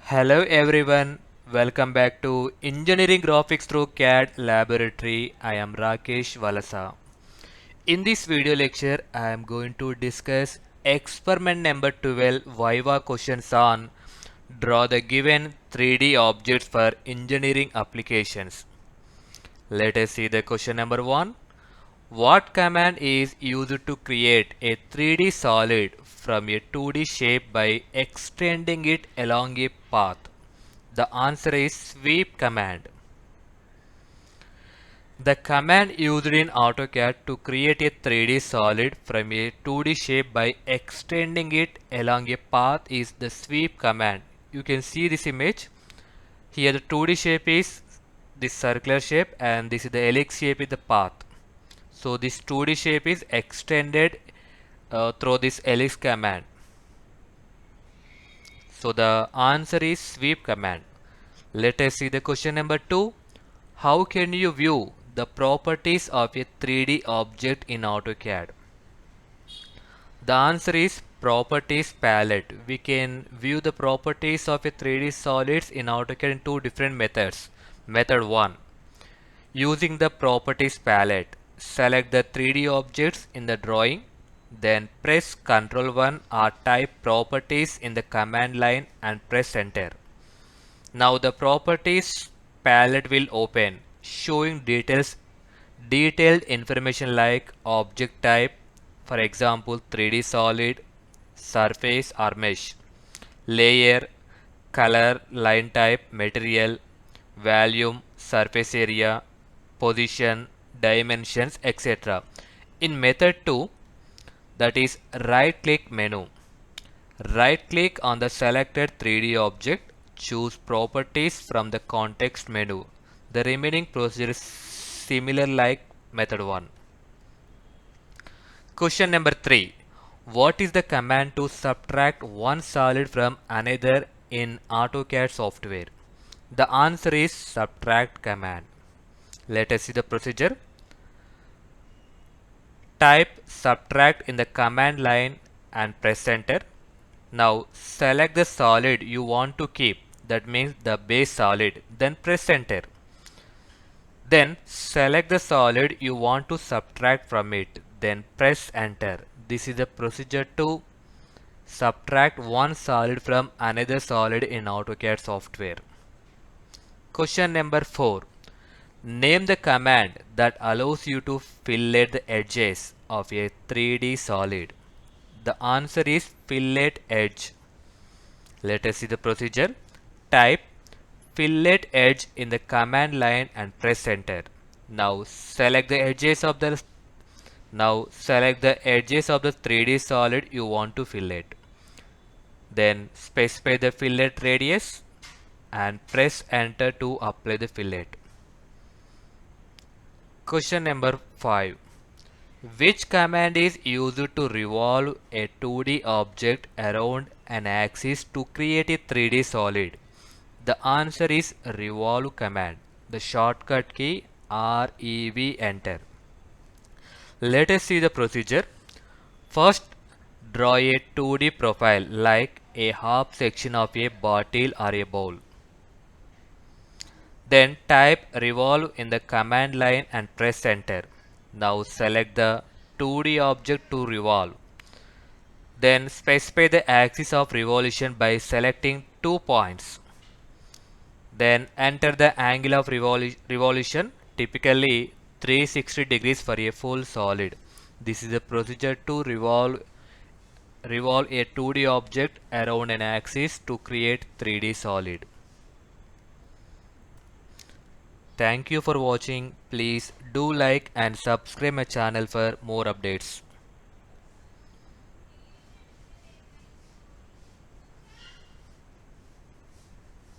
Hello everyone, welcome back to Engineering Graphics through CAD Laboratory. I am Rakesh VALASA. In this video lecture, I am going to discuss experiment number 12 Viva questions on draw the given 3D objects for engineering applications. Let us see the question number 1. What command is used to create a 3D solid from a 2D shape by extending it along a path? The answer is sweep command. The command used in AutoCAD to create a 3D solid from a 2D shape by extending it along a path is the sweep command. You can see this image. Here the 2D shape is this circular shape and this is the ellipse shape is the path. So this 2D shape is extended through this ellipse command. So the answer is sweep command. Let us see the question number 2. How can you view the properties of a 3D object in AutoCAD? The answer is properties palette. We can view the properties of a 3D solids in AutoCAD in two different methods. Method 1. Using the properties palette, select the 3D objects in the drawing, then press Ctrl 1 or type properties in the command line and press enter. Now the properties palette will open, showing detailed information like object type, for example 3D solid, surface or mesh, layer, color, line type, material, volume, surface area, position, dimensions, etc. In method 2, that is right click menu. Right click on the selected 3D object, choose properties from the context menu. The remaining procedure is similar like method 1. Question number 3. What is the command to subtract one solid from another in AutoCAD software? The answer is subtract command. Let us see the procedure. Type subtract in the command line and press enter. Now select the solid you want to keep, that means the base solid, then press enter. Then select the solid you want to subtract from it, then press enter. This is the procedure to subtract one solid from another solid in AutoCAD software. Question number 4. Name the command that allows you to fillet the edges of a 3D solid. The answer is fillet edge. Let us see the procedure. Type fillet edge in the command line and press enter. Now select the edges of the 3D solid you want to fillet. Then specify the fillet radius and press enter to apply the fillet. Question number 5. Which command is used to revolve a 2D object around an axis to create a 3D solid? The answer is revolve command. The shortcut key REV enter. Let us see the procedure. First, draw a 2D profile like a half section of a bottle or a bowl. Then type revolve in the command line and press enter. Now select the 2D object to revolve. Then specify the axis of revolution by selecting 2 points. Then enter the angle of revolution, typically 360 degrees for a full solid. This is the procedure to revolve a 2D object around an axis to create 3D solid. Thank you for watching. Please do like and subscribe my channel for more updates.